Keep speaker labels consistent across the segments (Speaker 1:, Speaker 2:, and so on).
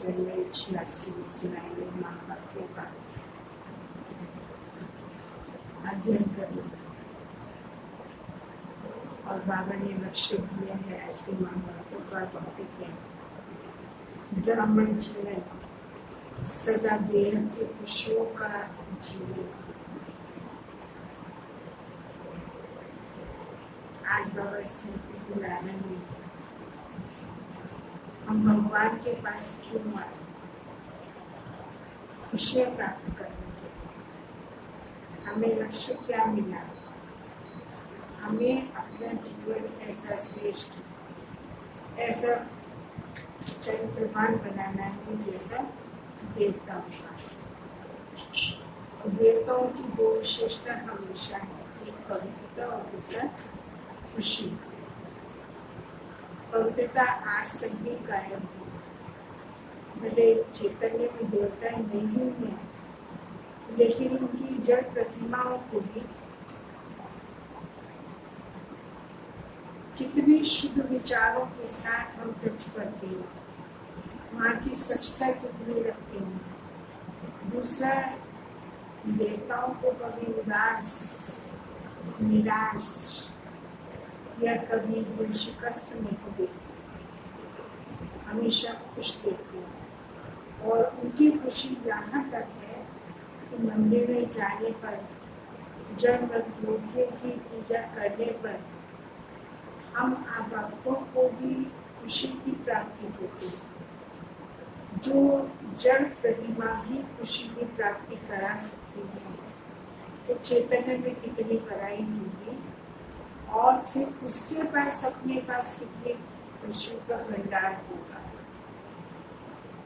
Speaker 1: जीवन में 86 सुनाए गए महावाक्यों का अध्ययन करेंगे और बाबा ने लक्ष्य दिया है। आज के महावाक्यों का टॉपिक है ब्राह्मण जीवन, सदा बेहद के खुशियों का जीवन। आज बाबा स्मृति दिला रहे हैं हम भगवान के पास क्यों आए, खुशियाँ प्राप्त करने के लिए। हमें लक्ष्य क्या मिला, हमें अपना जीवन ऐसा श्रेष्ठ, ऐसा चरित्रवान बनाना है जैसा देवताओं का। और देवताओं की दो विशेषता हमेशा है, एक पवित्रता और दूसरा खुशी। पवित्रता आज तक भी कायम है, भले चैतन्य में देवता नहीं है, लेकिन उनकी जड़ प्रतिमाओं को भी कितने शुद्ध विचारों के साथ हम टच करते हैं, वहाँ की स्वच्छता कितनी रखते हैं। दूसरा, देवताओं को कभी उदास, निराश या कभी दिल शिकस्त नहीं देखते, हमेशा खुश देखते हैं। और उनकी खुशी यहाँ तक है कि मंदिर में जाने पर, जब मूर्तियों की पूजा करने पर हम भक्तों को भी खुशी की प्राप्ति होती है। जो जड़ प्रतिमा भी खुशी की प्राप्ति करा सकती है, तो चैतन्य में कितनी कराई होगी, और फिर उसके पास अपने पास कितने खुशियों का भंडार होगा।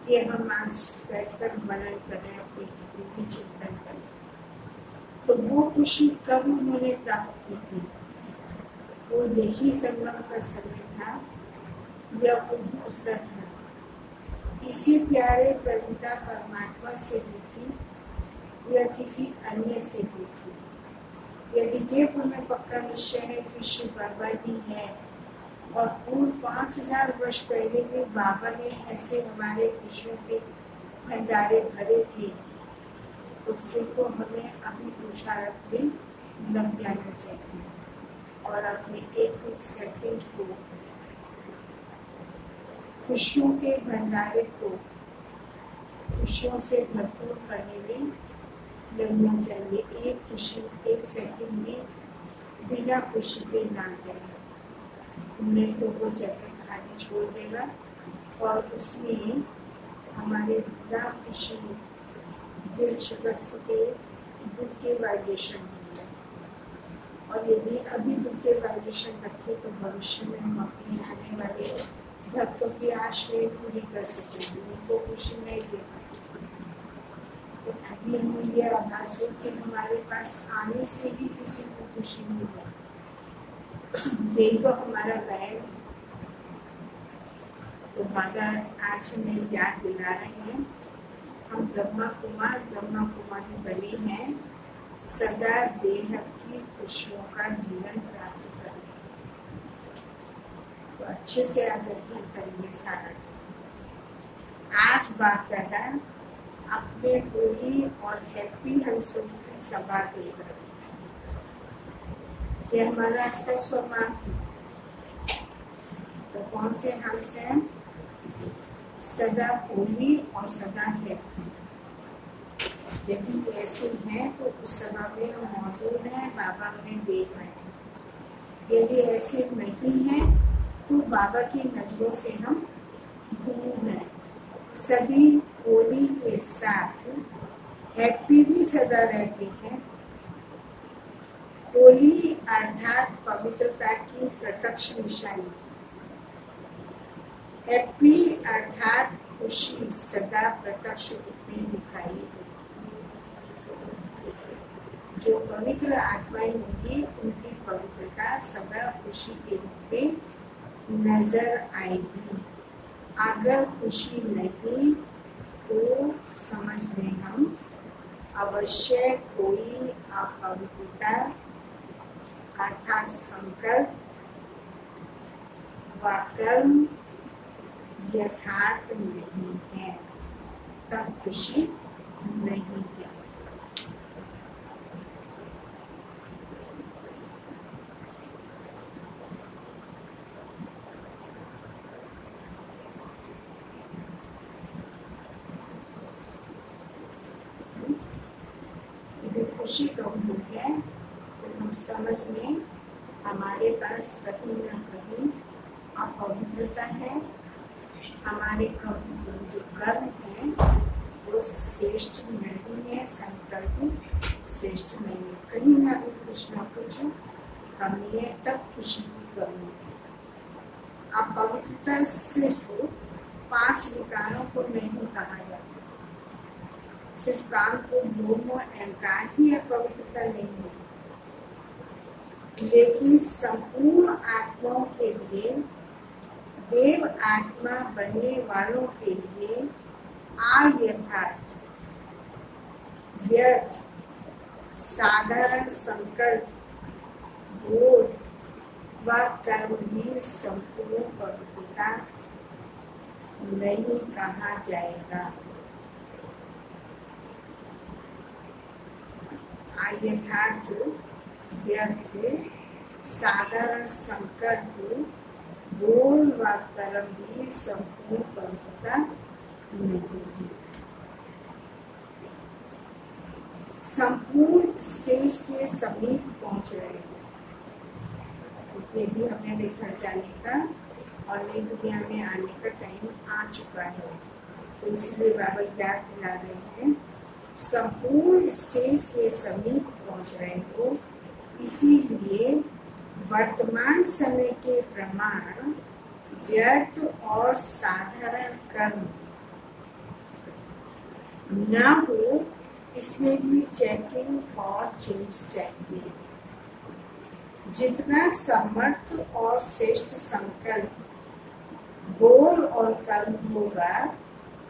Speaker 1: ये हम आज बैठकर मनन करें, अपनी बुद्धि की चिंतन करें। तो वो खुशी कब उन्होंने प्राप्त की थी, वो यही संगम का समय था या कोई दूसरा था। इसी प्यारे प्रभुता परमात्मा से भी थी या किसी अन्य से भी थी। यदि ये हमें पक्का निश्चय है कि शिव बाबा ही है और पूर्व 5000 वर्ष पहले भी बाबा ने ऐसे हमारे खुशियों के भंडारे भरे थे, तो फिर तो हमें अभी पुरुषार्थ में लग जाना चाहिए और अपने एक एक सेकंड को, खुशियों के भंडारे को खुशियों से भरपूर करने में लगना चाहिए। एक खुशी एक सेकंड में बिना खुशी के ना जाए, नहीं तो वो जगह खाली छोड़ देगा और उसमें हमारे बिना खुशी, दिल शिकस्त के दुख के वाइब्रेशन होंगे। और यदि अभी दुख के वाइब्रेशन रखें तो भविष्य में हम अपने आने वाले भक्तों की आश नहीं पूरी कर सकेंगे, उनको खुशी नहीं दे पाएंगे। तो अभी हमें यह आभास हो कि हमारे पास आने से ही किसी को खुशी मिले, यही तो हमारा गायन है। तो बाबा आज हमें याद दिला रहे हैं, हम ब्रह्मा कुमारी बने हैं सदा बेहद की खुशियों का जीवन प्राप्त करने। तो अच्छे से आज अध्ययन करेंगे सारा दिन। आज बात है अपने होली और हैप्पी हंसों की सभा देख रहे हैं। ये हमारा आज का स्वमान। तो कौन से हंस हैं? सदा होली और सदा हैप्पी। यदि ऐसे हैं तो उस सभा में हम मौजूद हैं, बाबा हमें देख रहे हैं। यदि ऐसे नहीं हैं तो बाबा की नजरों से हम दूर हैं। सभी होली के साथ हैप्पी भी सदा रहते हैं। होली अर्थात पवित्रता की प्रत्यक्ष निशानी, हैप्पी अर्थात खुशी सदा प्रत्यक्ष रूप में दिखाई देती। जो पवित्र आत्माएं होंगी उनकी पवित्रता सदा खुशी के रूप में नजर आएगी। अगर खुशी नहीं तो समझ लें हम अवश्य कोई अपवित्रता अर्थात संकल्प व कर्म यथार्थ नहीं है। तब खुशी नहीं है। यदि खुशी कबूल है तो हम समझ लें हमारे पास कहीं ना कहीं अपवित्रता है, हमारे जो कर्म है वो श्रेष्ठ नहीं है, संकल्प श्रेष्ठ नहीं है, कहीं ना भी कुछ ना कुछ कमी है, तब खुशी की कमी है। अपवित्रता सिर्फ 5 विकारों को नहीं कहा जाता, सिर्फ काम को लोभ और अहंकार ही अपवित्रता नहीं है, लेकिन संपूर्ण आत्माओं के लिए, देव आत्मा बनने वालों के लिए अयथार्थ, व्यर्थ, साधारण संकल्प, बोध व कर्म भी संपूर्ण पवित्रता नहीं कहा जाएगा। अयथार्थ, व्यर्थ, साधारण संकल्प, बोल व कर्म भी संपूर्ण पवित्रता नहीं है। संपूर्ण स्टेज के समीप पहुंच रहे हैं, क्योंकि अभी हमें लेकर जाने का और नई दुनिया में आने का टाइम आ चुका है, तो इसलिए बाबा याद दिला रहे हैं संपूर्ण स्टेज के समीप पहुंच रहे हो, इसीलिए वर्तमान समय के प्रमाण व्यर्थ और साधारण कर्म न हो, इसमें भी चेकिंग और चेंज चाहिए। जितना समर्थ और श्रेष्ठ संकल्प, बोल और कर्म होगा,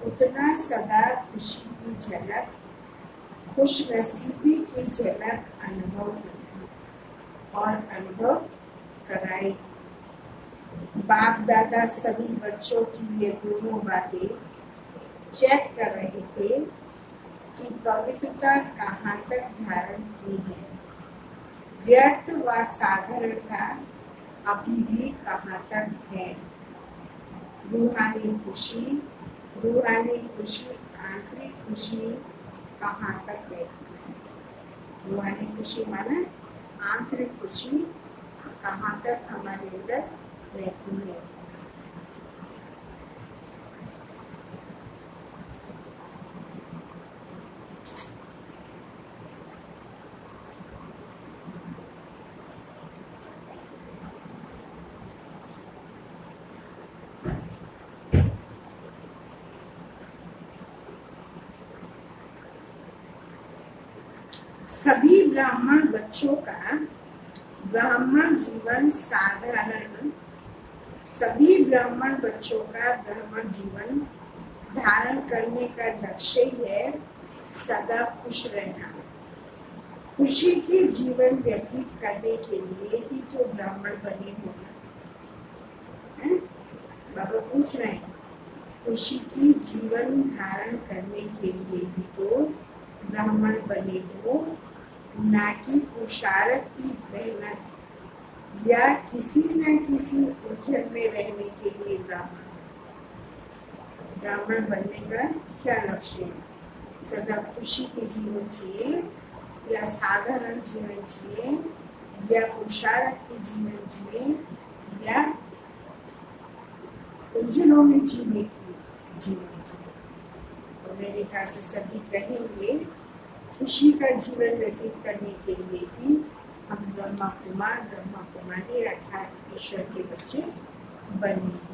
Speaker 1: उतना सदा खुशी की झलक, खुशनसीबी की झलक अनुभव होगी और अनुभव कराएगी। बाप दादा सभी बच्चों की ये दोनों बातें चेक कर रहे थे कि पवित्रता कहाँ तक धारण की है, व्यर्थ व साधारणता अभी भी कहाँ तक है। रूहानी खुशी, आंतरिक खुशी कहाँ तक रहती है। रूहानी खुशी माना आंतरिक खुशी कहाँ तक हमारे अंदर रहती है। सभी ब्राह्मण बच्चों का ब्राह्मण जीवन साधारण, सभी ब्राह्मण बच्चों का ब्राह्मण जीवन धारण करने का लक्ष्य ही है सदा खुश रहना। खुशी की जीवन व्यतीत करने के लिए ही तो ब्राह्मण बने हो ना। बाबा पूछ रहे हैं, खुशी की जीवन धारण करने के लिए भी तो ब्राह्मण बने हो, ना कि पुरुषार्थ की मेहनत या किसी न किसी उलझन में रहने के लिए। ब्राह्मण बनने का क्या लक्ष्य है? सदा खुशी के जीवन चाहिए या साधारण जीवन चाहिए या पुरुषार्थ के जीवन चाहिए या उलझनों में जीने की जीवन चाहिए। तो मेरे ख्याल से सभी कहेंगे खुशी का जीवन व्यतीत करने के लिए ही हम ब्रह्मा कुमार ब्रह्मा कुमारी अर्थात ईश्वर के बच्चे बने हैं।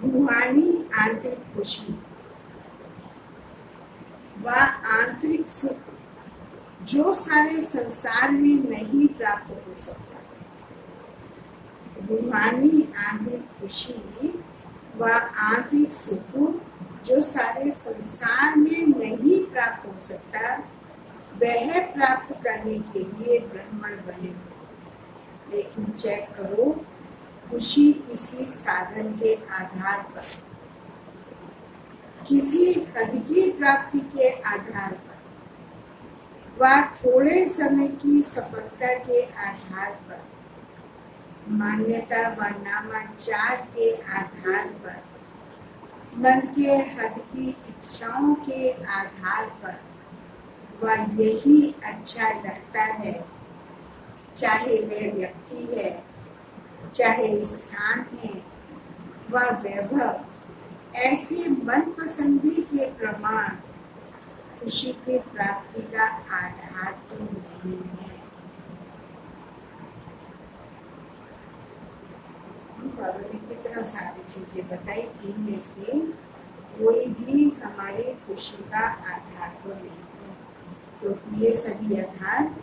Speaker 1: रूहानी आंतरिक खुशी व आंतरिक सुख जो सारे संसार में नहीं प्राप्त हो सकता। रूहानी आंतरिक खुशी व आंतरिक सुख जो सारे संसार में नहीं प्राप्त हो सकता, वह प्राप्त करने के लिए ब्राह्मण बने हो। लेकिन चेक करो, खुशी किसी साधन के आधार पर, किसी हद की प्राप्ति के आधार पर व थोड़े समय की सफलता के आधार पर, मान्यता व नामाचार के आधार पर, मन के हद की इच्छाओं के आधार पर वह यही अच्छा लगता है, चाहे वह व्यक्ति है, चाहे स्थान है व वैभव, ऐसे मनपसंदी के प्रमाण खुशी की प्राप्ति का आधार तो नहीं है। बाबा ने कितना सारी चीजें बताई, इनमें से कोई भी हमारी खुशी का आधार तो नहीं है, क्योंकि ये सभी आधार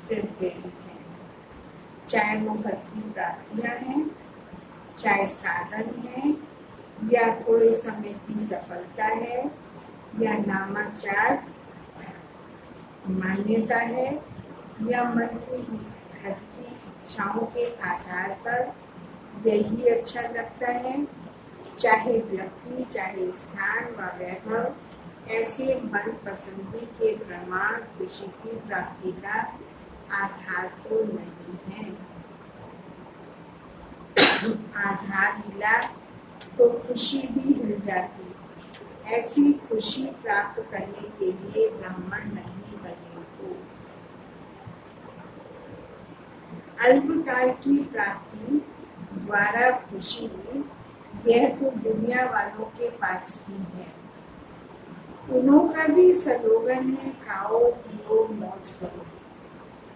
Speaker 1: टेम्परेरी है। चाहे वो पद की प्राप्तियां हैं, चाहे साधन है, या थोड़े समय की सफलता है, या नामाचार मान्यता है, या मन की हद की इच्छाओं के आधार पर यही अच्छा लगता है, चाहे व्यक्ति, चाहे स्थान व वैभव, ऐसे मन पसंदी के प्रमाण खुशी की प्राप्ति का आधार तो नहीं है। आधार हिला तो खुशी भी हिल जाती है। ऐसी खुशी प्राप्त करने के लिए ब्राह्मण नहीं बने हो। अल्पकाल की प्राप्ति द्वारा खुशी, यह तो दुनिया वालों के पास भी है। उनका भी स्लोगन है, खाओ पियो मौज करो,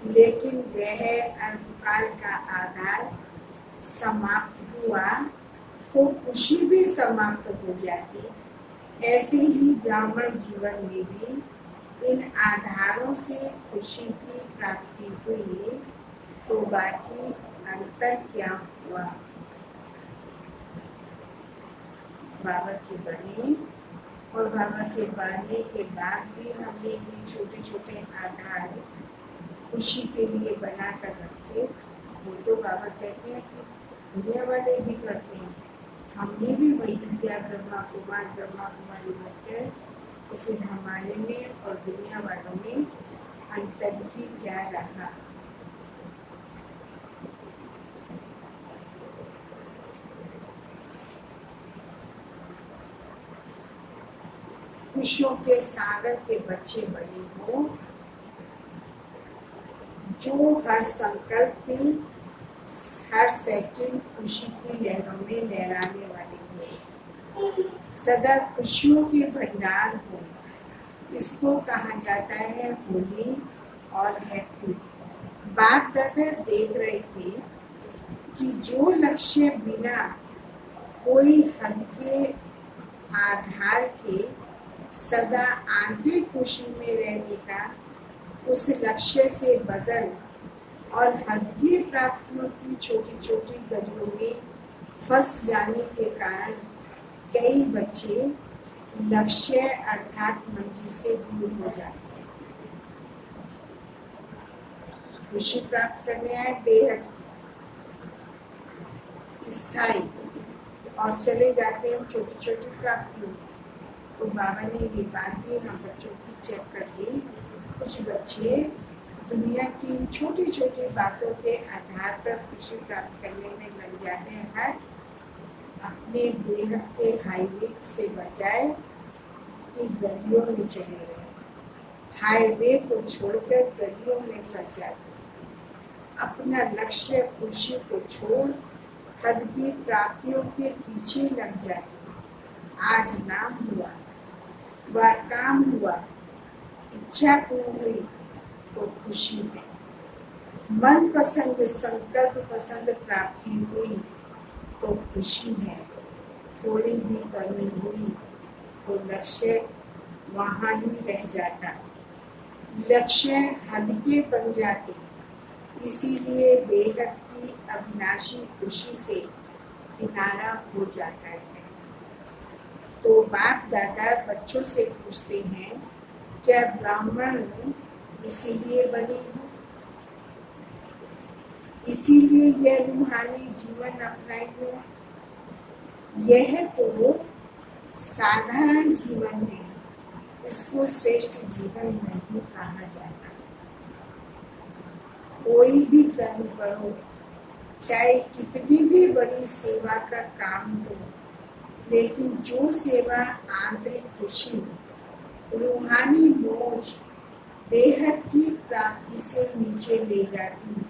Speaker 1: लेकिन वह अल्पकाल का आधार समाप्त हुआ तो खुशी भी समाप्त हो जाती। ऐसे ही ब्राह्मण जीवन में भी इन आधारों से खुशी की प्राप्ति हुई, तो बाकी अंतर क्या हुआ? बाबा के बने और बाबा के बनने के बाद भी हमने ये छोटे छोटे आधार खुशी के लिए बना कर रखे। वो तो बाबा कहते हैं कि दुनिया वाले भी करते हैं, हमने भी वही किया। ब्रह्मा कुमारी बन, तो फिर हमारे में और दुनिया वालों में अंतर ही क्या रहा? खुशियों के सागर के बच्चे बने हो, जो हर संकल्प में हर सेकंड खुशी की लहरों में लहराने वाले हो, सदा खुशियों के भंडार हो। इसको कहा जाता है होली और हैप्पी। बाप दादा देख रहे थे कि जो लक्ष्य बिना कोई हद के आधार के सदा आंतरिक खुशी में रहने का, उस लक्ष्य से बदल और हदीय प्राप्तियों की छोटी छोटी गलियों में फंस जाने के कारण कई बच्चे लक्ष्य अर्थात मंजिल से दूर हो जाते हैं। खुशी प्राप्त करने आए बेहद स्थायी और चले जाते हैं छोटी छोटी प्राप्तियों में। तो बाबा ने ये बात भी हम बच्चों की चेक कर ली। कुछ बच्चे दुनिया की छोटी छोटी बातों के आधार पर खुशी प्राप्त करने में लग जाते हैं, अपने बेहद के हाईवे से बजाय कि गलियों में चले रहे। हाईवे को छोड़कर गलियों में फंस जाते हैं। अपना लक्ष्य खुशी को छोड़ हद की प्राप्तियों के पीछे लग जाते हैं। आज नाम हुआ, वह काम हुआ, इच्छा पूर्ण हुई तो खुशी है। मन पसंद संकल्प पसंद प्राप्ति हुई तो खुशी है। थोड़ी भी कमी हुई तो लक्ष्य वहाँ ही रह जाता, लक्ष्य हद के बन जाते। इसीलिए बेहद की अविनाशी खुशी से किनारा हो जाता है। तो बाप दादा बच्चों से पूछते हैं, क्या ब्राह्मण इसीलिए बने हो? इसीलिए यह रूहानी जीवन अपनाइए। यह तो साधारण जीवन है, इसको श्रेष्ठ जीवन नहीं कहा जाता। कोई भी कर्म करो, चाहे कितनी भी बड़ी सेवा का काम हो, लेकिन जो सेवा आंतरिक खुशी, रूहानी मौज, बेहद की प्राप्ति से नीचे ले जाती,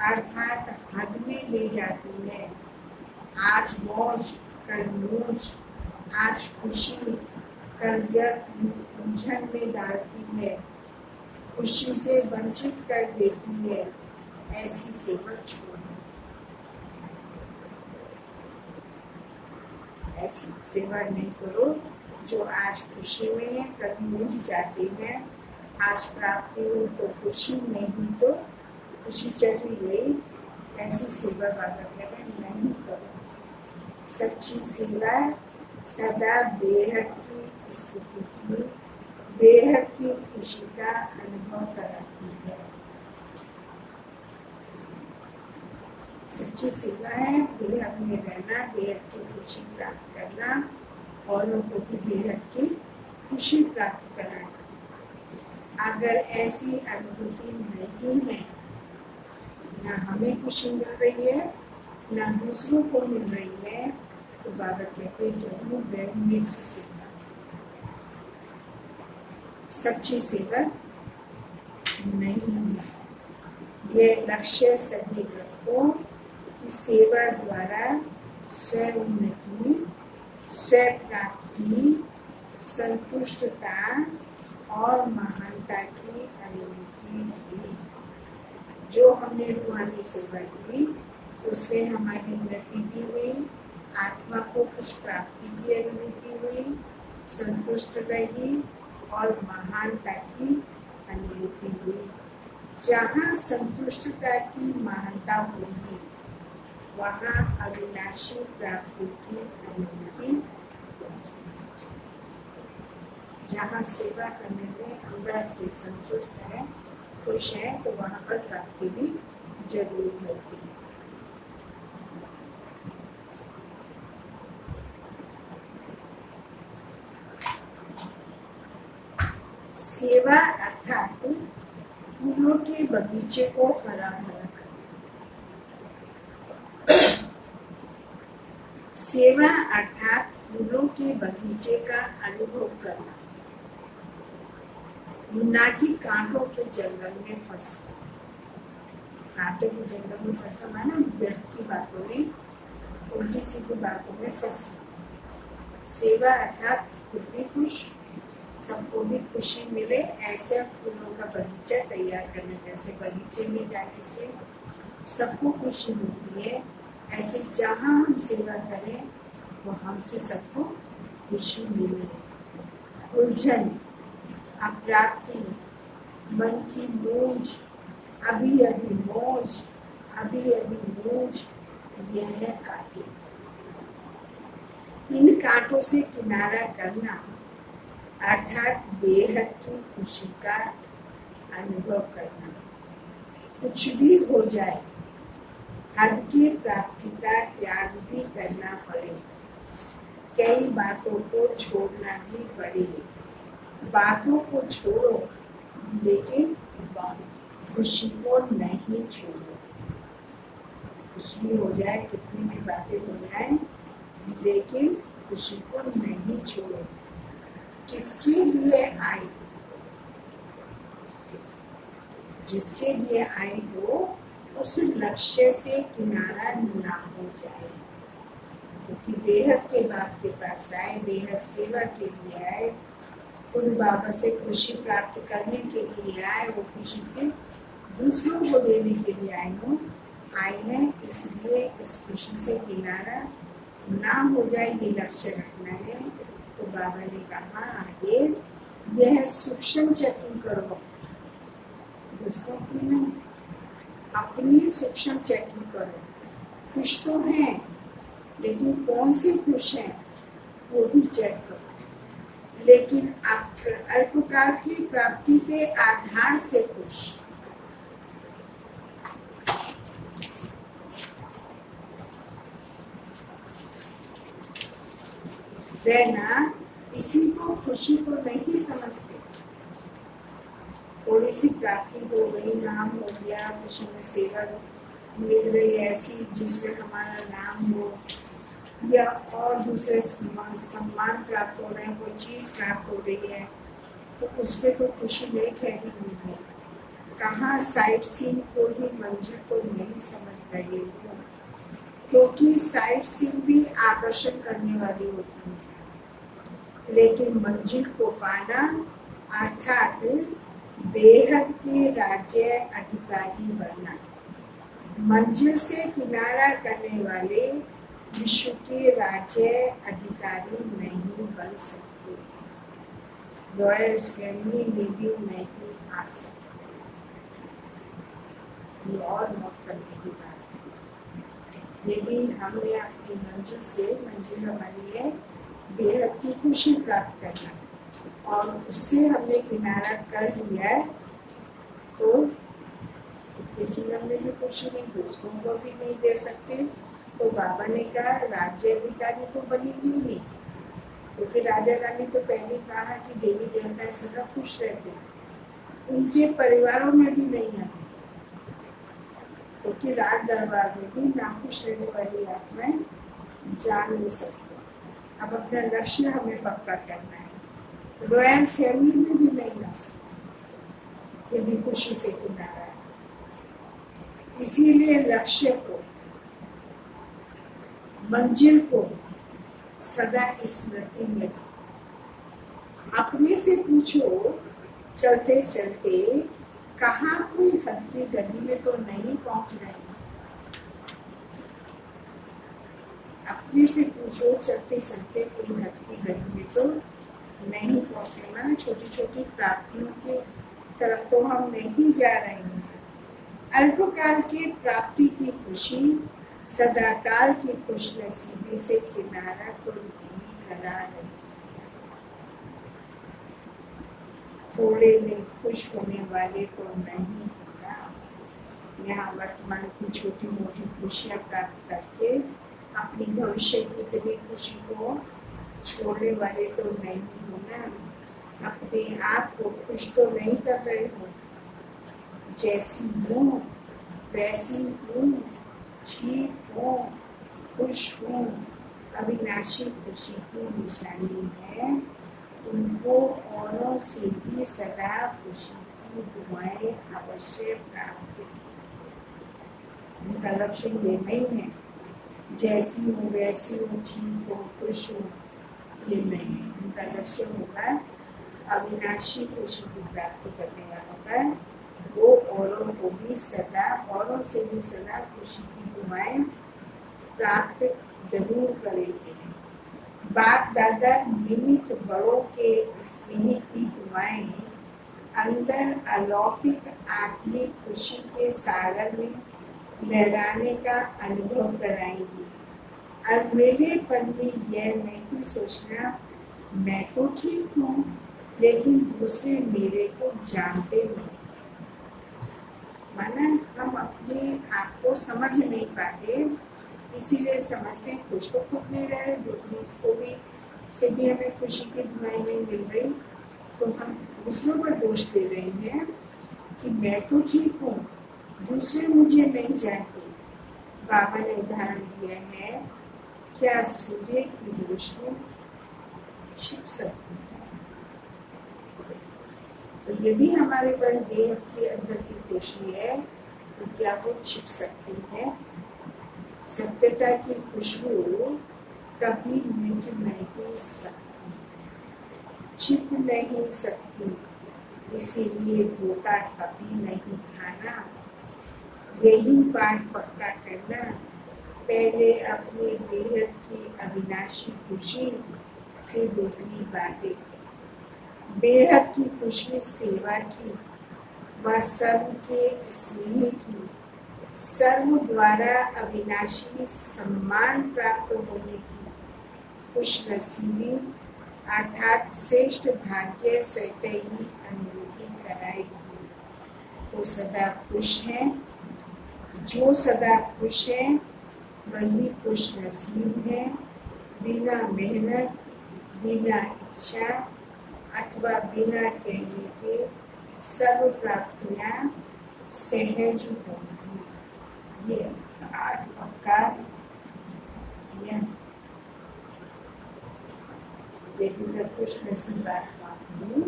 Speaker 1: अर्थात हद में ले जाती है, आज मौज कल मौज, आज खुशी कल व्यर्थ उलझन में डालती है, खुशी से वंचित कर देती है, ऐसी सेवा छोड़ो। ऐसी सेवा नहीं करो जो आज खुशी में है कल मुझ जाती है, आज प्राप्ति हुई तो खुशी, नहीं हुई तो खुशी चली गई, ऐसी सेवा बाबा कह रहे नहीं करो। सच्ची सेवा सदा बेहद की स्थिति की, बेहद की खुशी का अनुभव कराती है। सच्ची सेवा है बेहद में रहना, बेहद की खुशी प्राप्त करना, औरों को भी बेहद की खुशी प्राप्त कराना। अगर ऐसी अनुभूति नहीं है, ना हमें खुशी मिल रही है ना दूसरों को मिल रही है, तो बाबा कहते हैं मिक्स सेवा, सच्ची सेवा नहीं है। ये लक्ष्य सदैव रखो कि सेवा द्वारा स्व उन्नति, स्व प्राप्ति, संतुष्टता और महानता की अनुभूति हुई। जो हमने रूहानी सेवा की उसमें हमारी उन्नति भी हुई, आत्मा को कुछ प्राप्ति की अनुभूति हुई, संतुष्ट रही और महानता की अनुभूति हुई। जहाँ संतुष्टता की महानता होगी वहाँ अविनाशी प्राप्ति की अनुभूति। जहाँ सेवा करने में अंदर से संतुष्ट है, खुश है, तो वहाँ पर प्राप्ति भी जरूर होगी। सेवा अर्थात फूलों के बगीचे को हरा भरा करना। सेवा अर्थात फूलों के बगीचे का अनुभव करना, ना कि कांटों के जंगल में फंसना। कांटों के जंगल में फंसना माना व्यर्थ की बातों में, उल्टी सीधी बातों में फंसना। सेवा अर्थात खुद भी खुश, सबको भी खुशी मिले, ऐसे फूलों का बगीचा तैयार करना। जैसे बगीचे में जाने से सबको खुशी मिलती है, ऐसे जहाँ हम सेवा करें तो हमसे सबको खुशी मिले। उलझन, अप्राप्ति, मन की मौज, अभी अभी मौज, अभी अभी मौज, यह है कांटे। इन कांटों से किनारा करना अर्थात बेहद की खुशी का अनुभव करना। कुछ भी हो जाए, हद की प्राप्ति का त्याग भी करना पड़े, कई बातों को छोड़ना भी पड़े। बातों को छोड़ो लेकिन खुशी को नहीं छोड़ो। कुछ भी हो जाए, कितनी भी बातें हो जाए, लेकिन खुशी को नहीं छोड़ो। किसके लिए आए, जिसके लिए आए हो उस लक्ष्य से किनारा ना हो जाए। क्योंकि बेहद के बाप के पास आए, बेहद सेवा के लिए आए, खुद बाबा से खुशी प्राप्त करने के लिए आए, वो खुशी फिर दूसरों को देने के लिए आए हैं। इसलिए इस खुशी से किनारा ना हो जाए, ये लक्ष्य रखना है। तो बाबा ने कहा आगे, यह सूक्ष्म चेकिंग करो, दूसरों की नहीं, अपनी सूक्ष्म चेकिंग करो। खुश तो है, लेकिन कौन से खुश हैं वो भी चेक करो। लेकिन अल्पकाल की प्राप्ति के आधार से खुश। रहना, इसी को खुशी तो नहीं समझते। थोड़ी सी प्राप्ति हो गई, नाम हो गया, खुशी में सेवा मिल गई ऐसी जिसमें हमारा नाम हो, या और दूसरे सम्मान प्राप्त हो रहे हैं, कोई चीज प्राप्त हो रही है, तो उसमें तो खुशी नहीं ठहरी हुई है। कहाँ साइट सीन को ही मंजिल तो नहीं समझ रहे हो, क्योंकि साइट सीन भी आकर्षण करने वाली होती है, लेकिन मंजिल को पाना अर्थात बेहद के राज्य अधिकारी बनना, मंजिल से किनारा करने वाले विश्व के राज्य अधिकारी नहीं बन सकते, रॉयल फैमिली में भी नहीं आ सकते। ये और नोट करने की बात है। यदि हमने अपनी मंजिल हमारी है बेहद की खुशी प्राप्त करना, और उससे हमने किनारा कर लिया है, तो जीवन में भी खुशी नहीं, दूसरों को भी नहीं दे सकते। तो बाबा ने कहा राज्य अधिकारी तो बनेगी ही नहीं, क्योंकि राजा रानी तो पहले कहा कि देवी देवता सदा खुश रहते, उनके परिवारों में भी नहीं है, क्योंकि राज दरबार में भी नाखुश रहने वाली आत्माएं जा नहीं सकती। अब अपना लक्ष्य हमें पक्का करना है, रॉयल फैमिली में भी नहीं आ सकती यदि खुशी से किनारा है। इसीलिए लक्ष्य को, मंजिल को सदा स्मृति में रखो। अपने से पूछो चलते चलते कहाँ कोई हद की गली में तो नहीं पहुंच रहे। अपने से पूछो चलते चलते कोई हद की गली में तो नहीं पहुंचने, माना छोटी छोटी प्राप्तियों की तरफ तो हम नहीं जा रहे हैं। अल्पकाल की प्राप्ति की खुशी सदाकाल की खुशनसीबी से किनारा तो नहीं करा रही। थोड़े में खुश होने वाले तो नहीं होगा। यहाँ वर्तमान की छोटी मोटी खुशियाँ प्राप्त करके अपनी भविष्य की इतनी खुशी को छोड़ने वाले तो नहीं हो ना। अपने आप को खुश तो नहीं कर रहे हो। जैसी हूँ वैसी हूँ, ठीक हूँ, खुश हूँ, अविनाशी खुशी की निशानी है। उनको औरों से भी सदा खुशी की दुआएं अवश्य प्राप्त। उनका लक्ष्य ये नहीं है जैसी हूँ वैसी हूँ, ठीक हूँ, खुश हूँ, ये नहीं। उनका लक्ष्य होगा अविनाशी खुशी की प्राप्ति करने वालों का। वो औरों को भी सदा, औरों से भी सदा खुशी की दुआएं प्राप्त जरूर करेंगे। बाप दादा निमित्त बड़ों के स्नेह की दुआएं अंदर अलौकिक आत्मिक खुशी के सागर में लहराने का अनुभव कराएंगी। अकेलेपन में यह नहीं सोचना मैं तो ठीक हूँ लेकिन दूसरे मेरे को जानते नहीं। माना हम अपने आप को समझ नहीं पाते, इसीलिए समझते कुछ तो खुद नहीं रह रहे, दूसरों को भी से भी हमें खुशी की दुआएं नहीं मिल रही, तो हम दूसरों पर दोष दे रहे हैं कि मैं तो ठीक हूँ, दूसरे मुझे नहीं जानते। बाबा ने उदाहरण दिया है, क्या सूर्य की रोशनी छिप सकती है? तो यदि हमारे पास देह के अंदर की रोशनी है तो क्या वो छिप सकती है? सत्यता की खुशबू कभी मिट नहीं सकती, छिप नहीं सकती, इसीलिए धोखा कभी नहीं खाना। यही पाठ पक्का करना, पहले अपनी बेहद की अविनाशी खुशी, फिर दूसरी बातें। बेहद की खुशी सेवा की व सर्व के स्नेह की, सर्व द्वारा अविनाशी सम्मान प्राप्त होने की खुशनसीबी अर्थात श्रेष्ठ भाग्य स्वतः ही अनुभूति कराएगी। तो सदा खुश है, जो सदा खुश है वही खुश नसीब है। बिना मेहनत बिना इच्छा अथवा बिना कहने के सब प्राप्तियां सहज होंगी। ये 8 पक्का किया। लेकिन मैं खुश नसीब आत्मा हूँ,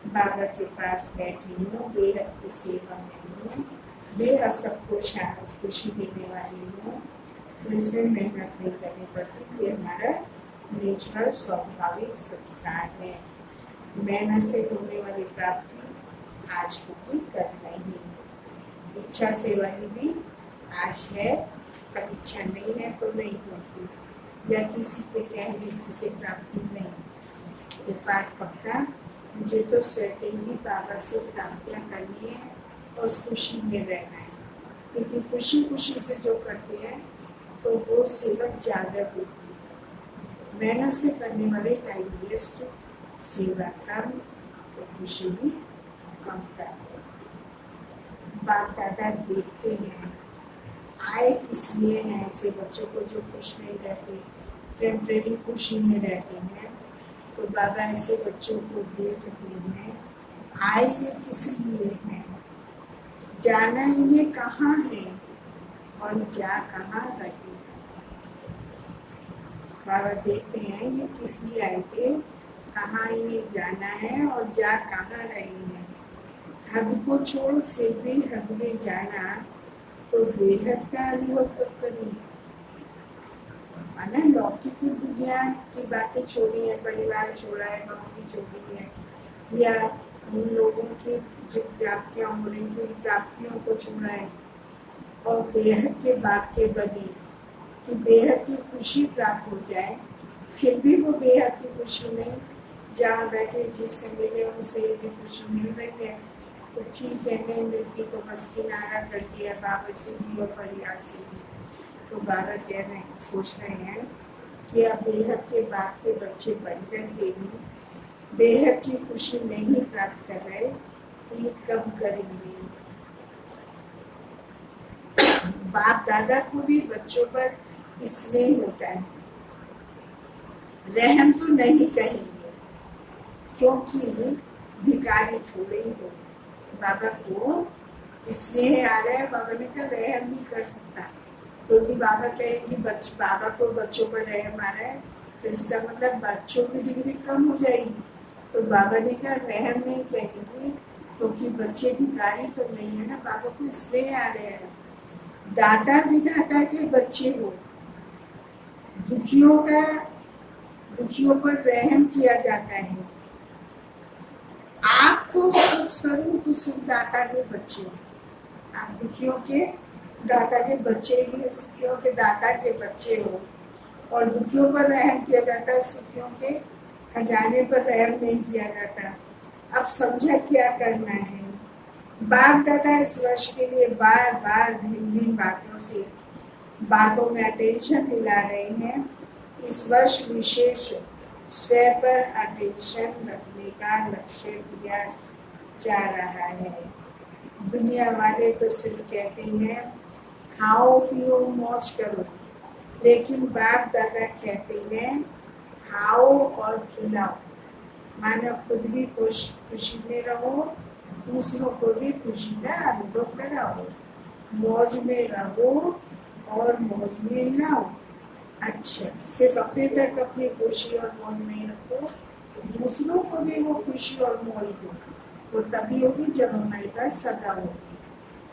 Speaker 1: बाबा के पास बैठी हूँ, बेहद की सेवा में हूँ, बेहद सबको खुशी देने वाली हूँ, तो इसमें मेहनत नहीं करनी पड़ती। ये हमारा नेचुरल स्वाभाविक संस्कार है। मेहनत से होने वाली प्राप्ति आज होगी, कल नहीं। इच्छा से वाली भी आज है, कल इच्छा नहीं है तो नहीं होगी, या किसी के कहने से प्राप्ति नहीं। ये बात पक्का, मुझे तो स्वयं ही बाबा से प्राप्तियां करनी है और उस खुशी में रहना है, क्योंकि खुशी खुशी से जो करते हैं तो वो सेवा ज़्यादा होती है। मेहनत से करने वाले टाइम वेस्ट, सेवा कम, तो खुशी भी कम प्राप्त होती है। बाप दादा देखते हैं आए किस लिए हैं ऐसे बच्चों को जो खुश नहीं रहते, टेम्परेरी खुशी में रहते हैं, तो बाबा ऐसे बच्चों को देखते हैं आए ये किस लिए हैं, जाना इन्हें कहाँ है और जा कहाँ रहे। बाबा देखते हैं ये किस लिए आए थे, कहाँ इन्हें जाना है और जा कहाँ रहे हैं। हद को छोड़ फिर भी हद में जाना, तो बेहद का अनुभव तो करेंगे। माना लौकिक की दुनिया की बातें छोड़ी है, परिवार छोड़ा है, नौकरी छोड़ी है, या उन लोगों की जो प्राप्तियां हो रही थी उन प्राप्तियों को छोड़ा है, और बेहद के बात के बने कि बेहद की खुशी प्राप्त हो जाए, फिर भी वो बेहद की खुशी नहीं, जहाँ बैठे जिससे मिले उनसे यदि खुशी मिल रही है तो ठीक है, नहीं मिलती तो बस किनारा कर दिया बाबा से भी और परिवार से भी। तो बाबा कह रहे हैं, सोच रहे हैं कि आप बेहद के बाप के बच्चे बनकर के भी बेहद की खुशी नहीं प्राप्त कर रहे, तो ये कब करेंगे। बाप दादा को भी बच्चों पर स्नेह होता है, रहम तो नहीं कहेंगे क्योंकि भिखारी थोड़े ही हो। बाबा को स्नेह आ रहा है, बाबा ने कहा रहम नहीं कर सकता, क्योंकि बाबा कहेंगे बाबा को बच्चों पर रहम आ रहा है तो इसका मतलब बच्चों की डिग्री कम हो जाएगी। तो बाबा ने कहा रहम नहीं कहेंगे क्योंकि बच्चे भिखारी तो नहीं है ना, बाबा को स्नेह आ रहा है। दाता विधाता के बच्चे हो, दुखियों पर रहम किया जाता है। आप तो सुख स्वरूप सुखदाता के बच्चे हो, आप दुखियों के दाता के बच्चे भी, सुखियों के दाता के बच्चे हो, और दुखियों पर रहम किया जाता है, सुखियों के खजाने पर रहम नहीं किया जाता। अब समझा क्या करना है। बाप दादा इस वर्ष के लिए बार बार भिन्न भिन्न बातों में अटेंशन दिला रहे हैं। इस वर्ष विशेष स्वयं पर अटेंशन रखने का लक्ष्य दिया जा रहा है। दुनिया वाले तो सिर्फ कहते हैं खाओ पियो मौज करो, लेकिन बाप दादा कहते हैं खाओ और खिलाओ, मानो खुद भी खुशी में रहो, दूसरों को भी खुशी का अनुभव कराओ, मौज में रहो और मौज में लाओ। अच्छा, सिर्फ अपने तक अपनी खुशी और मौज नहीं रखो, दूसरों को भी वो खुशी और मौज दो। वो तभी होगी जब हमारे पास सदा होगी।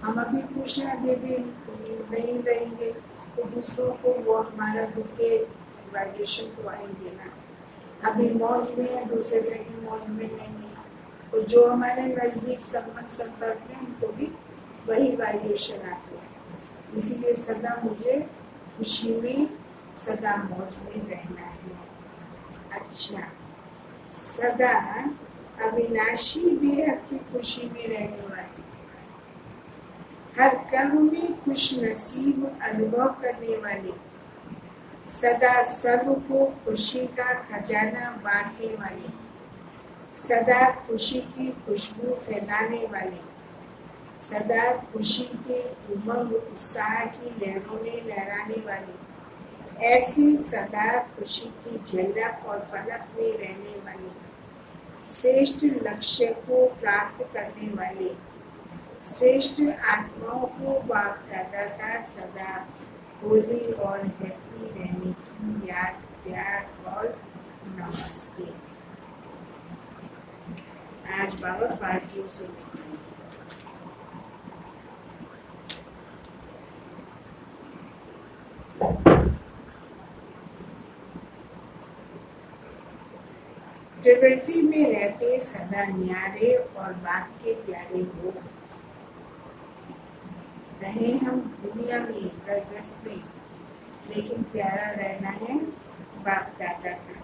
Speaker 1: हम अभी खुश हैं, अभी भी नहीं रहेंगे तो दूसरों को वो हमारा दुख के वाइब्रेशन तो आएंगे ना। अभी मौज में है, दूसरे से मौज में नहीं है, तो जो हमारे नज़दीक संबंध संपर्क में उनको भी वही वाइब्रेशन आते हैं। इसीलिए सदा मुझे खुशी में, सदा मौज में रहना है। अच्छा, सदा अविनाशी देह की खुशी में रहने वाले, हर कर्म में खुश नसीब अनुभव करने वाले, सदा सर्व को खुशी का खजाना बांटने वाले, सदा खुशी की खुशबू फैलाने वाले, सदा खुशी के उमंग उत्साह की लहरों में लहराने वाले, ऐसे सदा खुशी की झलक और फलक में रहने वाले, श्रेष्ठ लक्ष्य को प्राप्त करने वाले, श्रेष्ठ आत्माओं को बाप दादा का सदा होली और हैप्पी रहने की याद, प्यार और नमस्ते। आज बाबा पार्टियों से प्रवृत्ति में रहते सदा न्यारे और बाप के प्यारे हो रहे। हम दुनिया में गर्भस्थ में, लेकिन प्यारा रहना है बाप दादा का।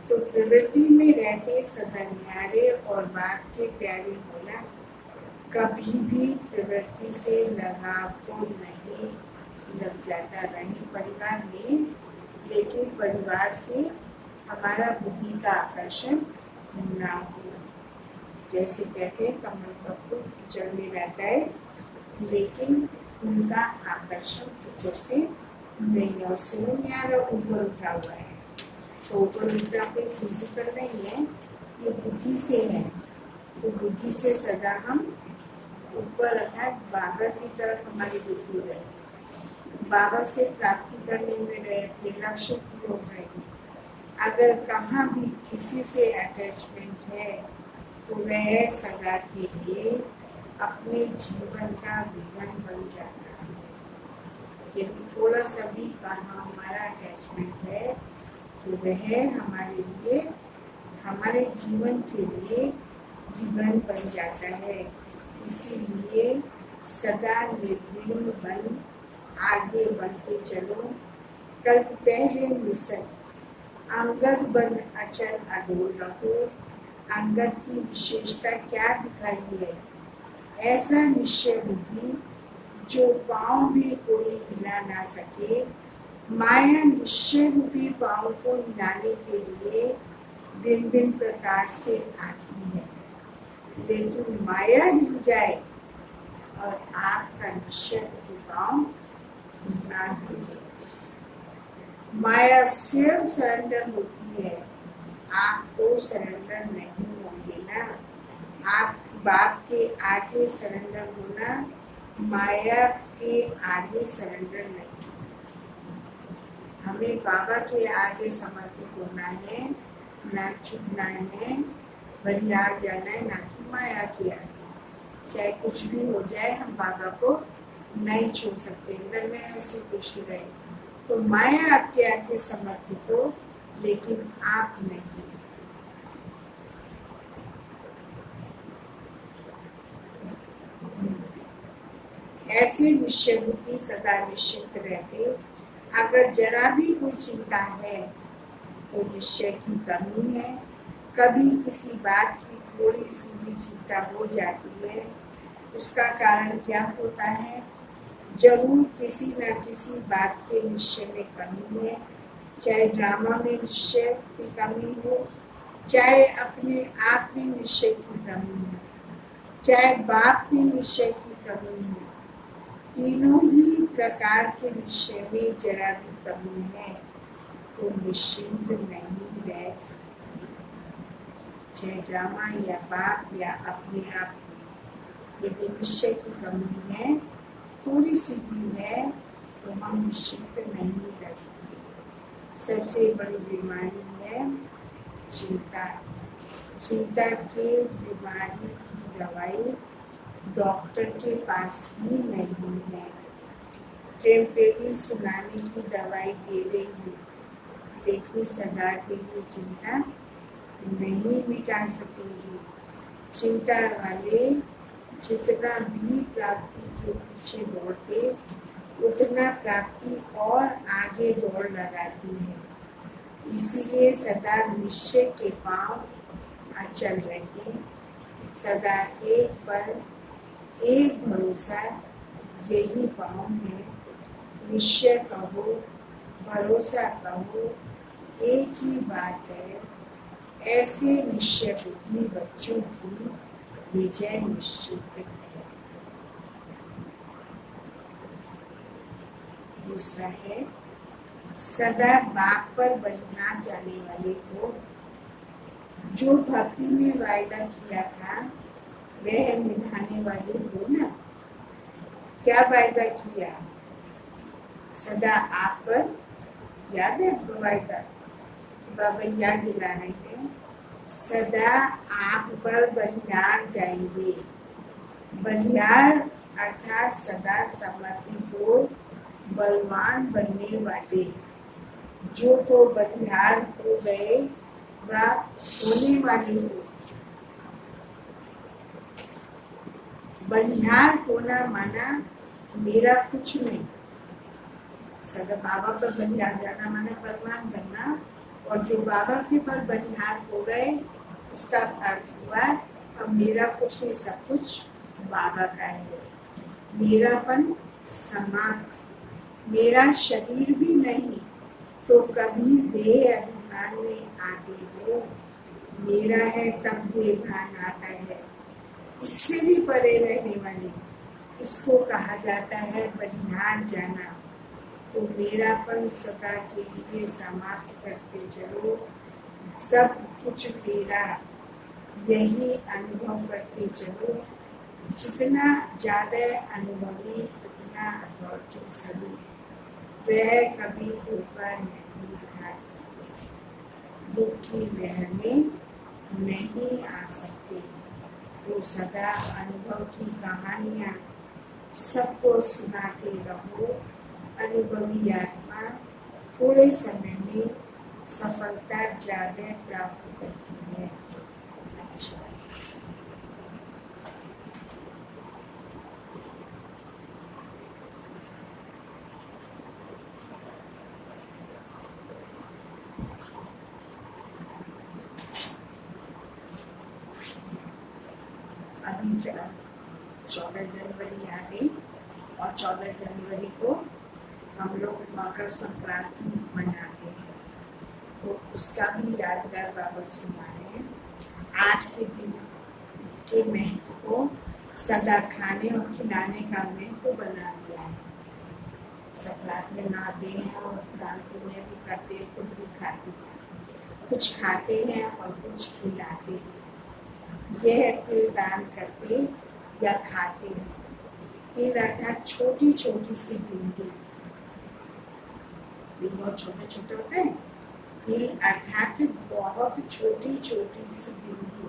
Speaker 1: तो प्रवृत्ति में रहते सदा न्यारे और बाप के प्यारे होना, कभी भी प्रवृत्ति से लगाव तो नहीं लग जाता रहे परिवार में, लेकिन परिवार से हमारा बुद्धि का आकर्षण ना हो। जैसे कहते हैं कमल का फूल कीचड़ में रहता है, लेकिन उनका आकर्षण कीचड़ से नहीं है। और सुनो न्यारा ऊपर उठा हुआ है, तो ऊपर उठना कोई फिजिकल नहीं है, ये बुद्धि से है। तो बुद्धि से सदा हम ऊपर अर्थात बाबा की तरफ हमारी बुद्धि रहे, बाबा से प्राप्ति करने में रहे, अपने लक्ष्य की ओर रहे। अगर कहाँ भी किसी से अटैचमेंट है तो वह सदा के लिए अपने जीवन का विघन बन जाता है। यदि थोड़ा सा भी कहाँ हमारा अटैचमेंट है तो वह हमारे लिए, हमारे जीवन के लिए विघन बन जाता है। इसीलिए सदा निर्विघ्न बन आगे बढ़ते चलो। कल पहले मिशन अंगद बन अचल अडोल रहो। अंगद की विशेषता क्या दिखाई है? ऐसा निश्चय बुद्धि जो पांव भी कोई हिला ना सके। माया निश्चय रूपी पांव को हिलाने के लिए भिन्न भिन्न प्रकार से आती है, लेकिन माया हिल जाए और आपका निश्चय रूपी पांव ना हिले। माया स्वयं सरेंडर होती है, आप तो सरेंडर नहीं होंगे ना। आप बाप के आगे सरेंडर होना, माया के आगे सरेंडर नहीं। हमें बाबा के आगे समर्पित होना है, ना छूटना है, बलिहार जाना है, ना कि माया के आगे। चाहे कुछ भी हो जाए, हम बाबा को नहीं छोड़ सकते। अंदर में ऐसी खुशी रहे तो माया आपके आगे समर्पित हो, लेकिन आप नहीं। ऐसे निश्चय बुद्धि सदा निश्चित रहते। अगर जरा भी कोई चिंता है तो निश्चय की कमी है। कभी किसी बात की थोड़ी सी भी चिंता हो जाती है, उसका कारण क्या होता है? जरूर किसी न किसी बात के निश्चय में कमी है। चाहे ड्रामा में निश्चय की कमी हो, चाहे अपने आप में निश्चय की कमी हो, चाहे बाप में निश्चय की कमी हो। तीनों ही प्रकार के निश्चय में जरा भी कमी है तो निश्चिंत नहीं रह सकते। चाहे ड्रामा या बाप या अपने आप में यदि निश्चय की कमी है, थोड़ी सी भी है, तो हम निश्चिंत नहीं रह सकते। सबसे बड़ी बीमारी है चिंता। चिंता के बीमारी की दवाई डॉक्टर के पास भी नहीं है। टेम्परेरी सुनाने की दवाई दे देंगे, लेकिन सदा के लिए चिंता नहीं मिटा सकेगी। चिंता वाले जितना भी प्राप्ति के पीछे दौड़ते, उतना प्राप्ति और आगे दौड़ लगाती है। इसीलिए सदा निश्चय के पांव अचल रहे। सदा एक पर एक भरोसा, यही पांव है। निश्चय कहो, भरोसा कहो, एक ही बात है। ऐसे निश्चय बुद्धि बच्चों की विजय निश्चित है। दूसरा है सदा बाग पर बनिहार जाने वाले को जो भक्ति में वायदा किया था वह निभाने वाले हो ना। क्या वायदा किया? सदा आप पर, याद है वायदा? बाबा याद दिला रहे हैं, सदा आप पर बनिहार जाएंगे। बनिहार अर्थात सदा समर्पित हो, बलवान बनने वाले। जो तो बलिहार हो गए व होने वाले हो। बलिहार होना माना मेरा कुछ नहीं, सदा बाबा पर बलिहार जाना माना बलवान बनना। और जो बाबा के पर बलिहार हो गए उसका अर्थ हुआ अब मेरा कुछ नहीं, सब कुछ बाबा का है। मेरापन समाप्त, मेरा शरीर भी नहीं तो कभी देह अभिमान में आते हो। मेरा है तब देह भान आता है। इससे भी परे रहने वाले, इसको कहा जाता है बनिहार जाना। तो मेरापन सदा के लिए समाप्त करते चलो, सब कुछ तेरा, यही अनुभव करते चलो। जितना ज्यादा अनुभवी उतना अथॉरिटी सभी, वह कभी धोखा नहीं खा सकते, दुख की लहर में नहीं आ सकते। तो सदा अनुभव की कहानियाँ सबको सुनाते रहो। अनुभवी आत्मा थोड़े समय में सफलता ज्यादा प्राप्त करती है। अच्छा, अभी 14 जनवरी आ गई और 14 जनवरी को हम लोग मकर संक्रांति मनाते हैं। तो उसका भी यादगार बाबा सुना रहे हैं। आज के दिन के महत्व को सदा खाने और खिलाने का महत्व बना दिया है। सब रात में नहाते हैं और दान पुण्य भी करते हैं, खुद भी खाते हैं, कुछ खाते हैं और कुछ खिलाते हैं। यह तिल दान करते या खाते हैं। तिल अर्थात छोटी छोटी सी बिंदी, बहुत छोटे छोटे होते हैं। तिल अर्थात बहुत छोटी छोटी सी बिंदी।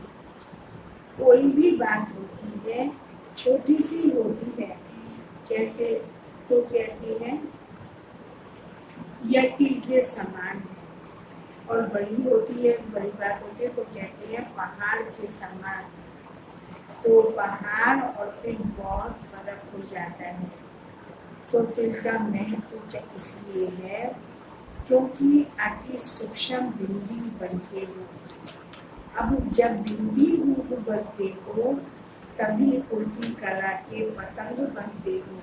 Speaker 1: कोई भी बात होती है छोटी सी होती है, कहते तो कहते हैं यह तिल के समान है। और बड़ी होती है, बड़ी बात होती है तो कहते हैं पहाड़ के समान। तो पहाड़ और तिल बहुत फर्क हो जाता है। तो तिल का महत्व इसलिए है क्योंकि अति सूक्ष्म बिंदी बनते हो। अब जब बिंदी बनते हो तभी उल्टी कला के पतंग बनते हो।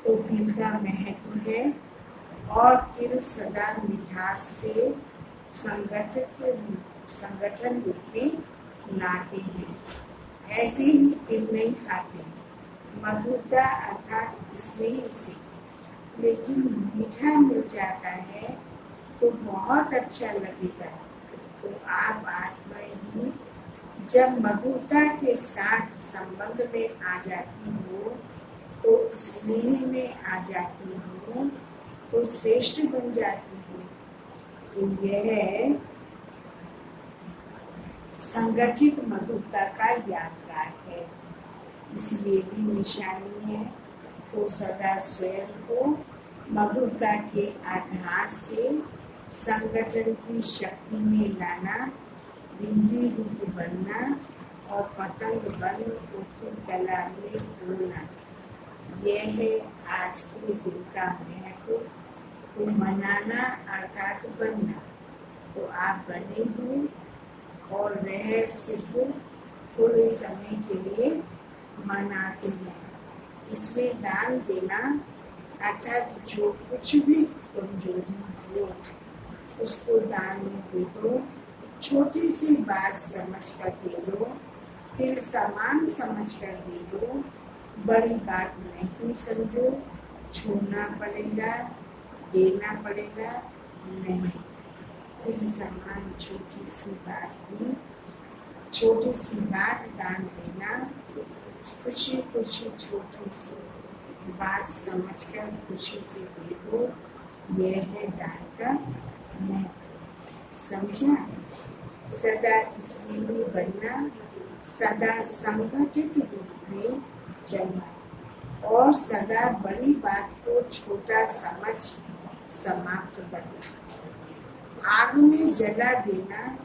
Speaker 1: तो तिल का महत्व है। और तिल सदा मिठास से संगठन रूप में लाते हैं। ऐसे ही तिल नहीं खाते, मधुरता अर्थात स्नेह से। लेकिन मीठा मिल जाता है तो बहुत अच्छा लगेगा। तो आप आत्मा ही जब मधुरता के साथ संबंध में आ जाती हो, तो स्नेह में आ जाती हो, तो श्रेष्ठ बन जाती हो। तो यह संगठित मधुरता का यादगार है, इसलिए भी निशानी है। तो सदा स्वयं को मधुरता के आधार से संगठन की शक्ति में लाना, बिंदी रूप बनना और पतंग बन उठती कला में बोलना, यह है आज के दिन का महत्व। तो मनाना अर्थात बनना। तो आप बने हो और वह सिर्फ थोड़े समय के लिए मनाते हैं। इसमें दान देना अर्थात जो कुछ भी कमजोरी हो उसको दान में दे दो। छोटी सी बात समझ कर दे दो, तिल समान समझ कर दे दो। बड़ी बात नहीं समझो, छोड़ना पड़ेगा देना पड़ेगा? नहीं। दिल समान छोटी सी बात भी, छोटी सी बात दान देना, खुशी खुशी छोटी सी बात समझकर खुशी से दे दो, यह है दान का महत्व। समझा? सदा स्नेही बनना, सदा संगठित रूप में चलना और सदा बड़ी बात को छोटा समझ समाप्त करना। आग में जला देना,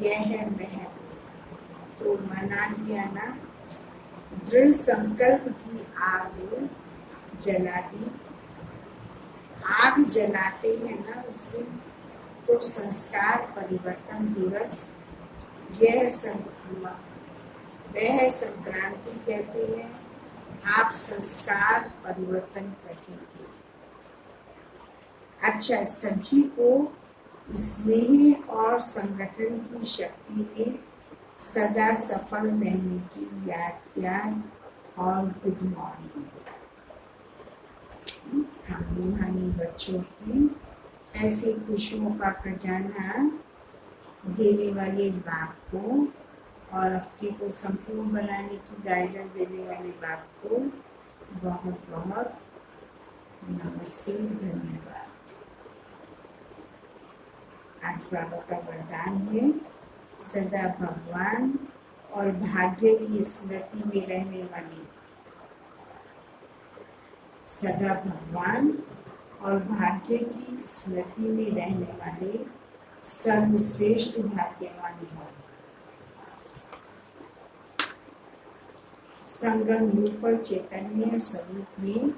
Speaker 1: यह है महत्व। तो मना लिया ना, दृढ़ संकल्प की आग जला दी। आग जलाते हैं ना उस दिन, तो संस्कार परिवर्तन दिवस वह संक्रांति कहते हैं, आप संस्कार परिवर्तन कहेंगे। अच्छा, सभी को स्नेह और संगठन की शक्ति में सदा सफल रहने की याद प्यार और गुड मॉर्निंग। हम रूहानी बच्चों की ऐसे खुशियों का खजाना देने वाले बाप को और अपने को संपूर्ण बनाने की गाइडेंस देने वाले बाप को बहुत बहुत नमस्ते, धन्यवाद। आज बाबा का वरदान है, सदा भगवान और भाग्य की स्मृति में रहने वाली, सदा भगवान और भाग्य की स्मृति में रहने वाले सर्वश्रेष्ठ भाग्यवान हो। संगम युग पर चैतन्य स्वरूप में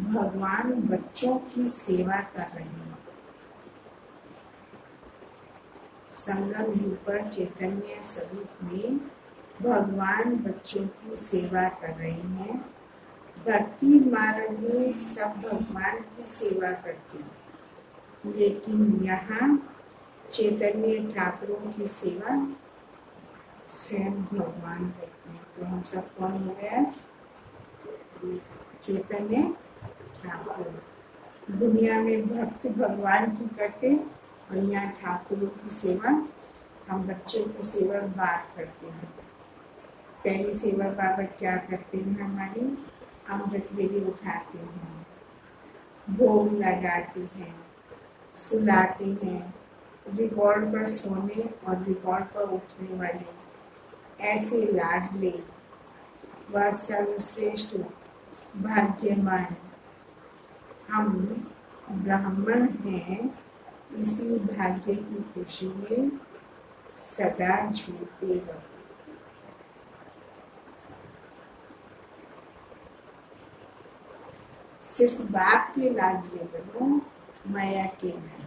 Speaker 1: भगवान बच्चों की सेवा कर रहे हैं। संगम युग पर चैतन्य स्वरूप में भगवान बच्चों की सेवा कर रहे हैं। भक्ति मार्ग में सब भगवान की सेवा करते हैं, लेकिन यहाँ चैतन्य ठाकुरों की सेवा स्वयं भगवान करते हैं। तो हम सब कौन हो गए आज? चैतन्य ठाकुर। दुनिया में भक्त भगवान की करते और यहाँ ठाकुरों की सेवा, हम बच्चों की सेवा बात करते हैं। पहली सेवा बाबा क्या करते हैं? हमारी अमृत वेली उठाते हैं, भोग लगाते हैं, सुलाते हैं, रिकॉर्ड पर सोने और रिकॉर्ड पर उठने वाले ऐसे लाडले व सर्वश्रेष्ठ भाग्यवान हम ब्राह्मण हैं। इसी भाग्य की खुशी में सदा झूलते रहो। सिर्फ बाप के लाडले बनो, माया के नहीं।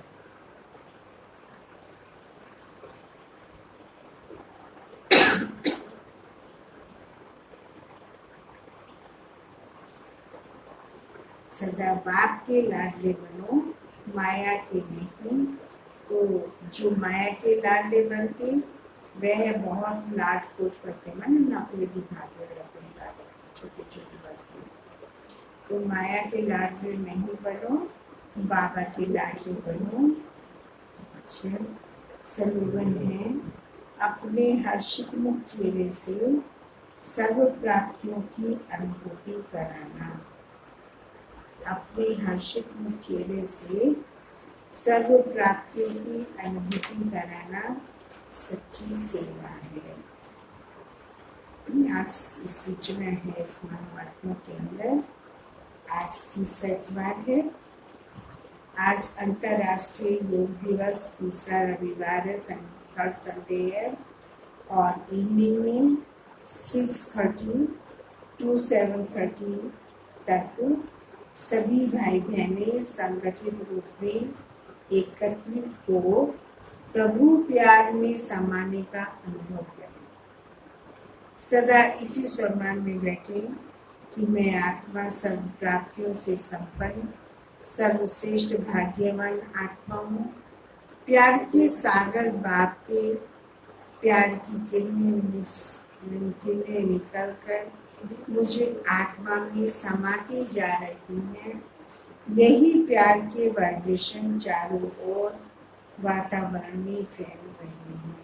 Speaker 1: सदा बाप के लाडले बनो, माया के नहीं। तो जो माया के लाडले बनते वह बहुत लाड कोट करते, मन नकली दिखाते रहते हैं छोटी छोटी बातें। तो माया के लाडले नहीं बनो, बाबा के लाडले बनो। अच्छा, स्लोगन है, अपने हर्षित मुख चेहरे से सर्व प्राप्तियों की अनुभूति कराना। अपने हर्षित मुख चेहरे से सर्व प्राप्तियों की अनुभूति कराना सच्ची सेवा है। आज सूचना है इस महावाक्यों के अंदर। आज तीसरा इतवार है। आज अंतर्राष्ट्रीय योग दिवस, तीसरा रविवार है, थर्ड संडे है। और इवनिंग में 6:30 to 7:30 तक सभी भाई बहनें संगठित रूप में एकत्रित हो प्रभु प्यार में समाने का अनुभव करें। सदा इसी सम्मान में बैठे कि मैं आत्मा सर्व प्राप्तियों से संपन्न सर्वश्रेष्ठ भाग्यवान आत्मा हूँ। प्यार के सागर बाप के प्यार की किरणें निकल कर मुझे आत्मा में समाती जा रही हैं। यही प्यार के वाइब्रेशन चारों ओर वातावरण में फैल रहे हैं।